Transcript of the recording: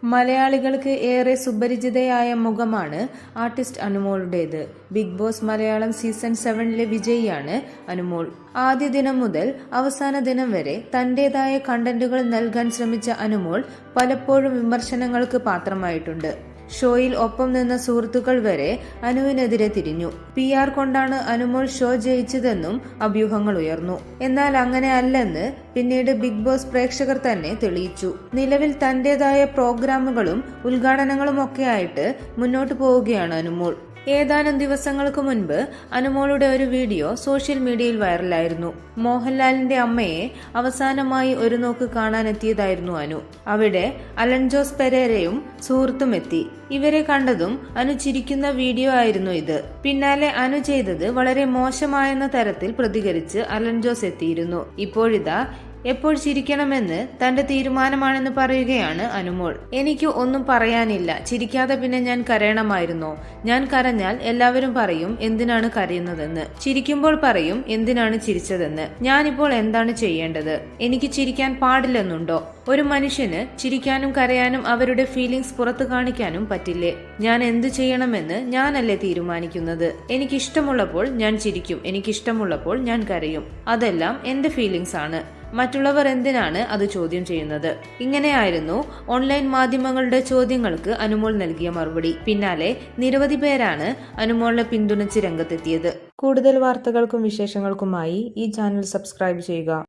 മലയാളികൾക്ക് ഏറെ സുപരിചിതയായ മുഖമാണ് ആർട്ടിസ്റ്റ് അനുമോളുടേത്. ബിഗ് ബോസ് മലയാളം സീസൺ 7 വിജയിയാണ് അനുമോൾ. ആദ്യ ദിനം മുതൽ അവസാന ദിനം വരെ തന്റേതായ കണ്ടന്റുകൾ നൽകാൻ ശ്രമിച്ച അനുമോൾ പലപ്പോഴും വിമർശനങ്ങൾക്ക് പാത്രമായിട്ടുണ്ട്. ഷോയിൽ ഒപ്പം നിന്ന സുഹൃത്തുക്കൾ വരെ അനുവിനെതിരെ തിരിഞ്ഞു. PR കൊണ്ടാണ് അനുമോൾ ഷോ ജയിച്ചതെന്നും അഭ്യൂഹങ്ങൾ ഉയർന്നു. എന്നാൽ അങ്ങനെ അല്ലെന്ന് പിന്നീട് ബിഗ് ബോസ് പ്രേക്ഷകർ തന്നെ തെളിയിച്ചു. നിലവിൽ തന്റേതായ പ്രോഗ്രാമുകളും ഉദ്ഘാടനങ്ങളുമൊക്കെയായിട്ട് മുന്നോട്ടു പോവുകയാണ് അനുമോൾ. ഏതാനും ദിവസങ്ങൾക്ക് മുൻപ് അനുമോളുടെ ഒരു വീഡിയോ സോഷ്യൽ മീഡിയയിൽ വൈറലായിരുന്നു. മോഹൻലാലിന്റെ അമ്മയെ അവസാനമായി ഒരു നോക്ക് കാണാനെത്തിയതായിരുന്നു അനു. അവിടെ അലൻ ജോസ് പെരേരയും സുഹൃത്തും എത്തി. ഇവരെ കണ്ടതും അനു ചിരിക്കുന്ന വീഡിയോ ആയിരുന്നു ഇത്. പിന്നാലെ അനു ചെയ്തത് വളരെ മോശമായെന്ന തരത്തിൽ പ്രതികരിച്ച് അലൻ ജോസ് എത്തിയിരുന്നു. ഇപ്പോഴിതാ എപ്പോൾ ചിരിക്കണമെന്ന് തന്റെ തീരുമാനമാണെന്ന് പറയുകയാണ് അനുമോൾ. എനിക്ക് ഒന്നും പറയാനില്ല, ചിരിക്കാതെ പിന്നെ ഞാൻ കരയണമായിരുന്നോ? ഞാൻ കരഞ്ഞാൽ എല്ലാവരും പറയും എന്തിനാണ് കരയുന്നതെന്ന്, ചിരിക്കുമ്പോൾ പറയും എന്തിനാണ് ചിരിച്ചതെന്ന്. ഞാനിപ്പോൾ എന്താണ് ചെയ്യേണ്ടത്? എനിക്ക് ചിരിക്കാൻ പാടില്ലെന്നുണ്ടോ? ഒരു മനുഷ്യന് ചിരിക്കാനും കരയാനും അവരുടെ ഫീലിംഗ്സ് പുറത്തു കാണിക്കാനും പറ്റില്ലേ? ഞാൻ എന്ത് ചെയ്യണമെന്ന് ഞാനല്ലേ തീരുമാനിക്കുന്നത്? എനിക്കിഷ്ടമുള്ളപ്പോൾ ഞാൻ ചിരിക്കും, എനിക്കിഷ്ടമുള്ളപ്പോൾ ഞാൻ കരയും. അതെല്ലാം എന്റെ ഫീലിംഗ്സ് ആണ്. മറ്റുള്ളവർ എന്തിനാണ് അത് ചോദ്യം ചെയ്യുന്നത്? ഇങ്ങനെയായിരുന്നു ഓൺലൈൻ മാധ്യമങ്ങളുടെ ചോദ്യങ്ങൾക്ക് അനുമോൾ നൽകിയ മറുപടി. പിന്നാലെ നിരവധി പേരാണ് അനുമോളിനെ പിന്തുണച്ച് രംഗത്തെത്തിയത്. കൂടുതൽ വാർത്തകൾക്കും വിശേഷങ്ങൾക്കുമായി ഈ ചാനൽ സബ്സ്ക്രൈബ് ചെയ്യുക.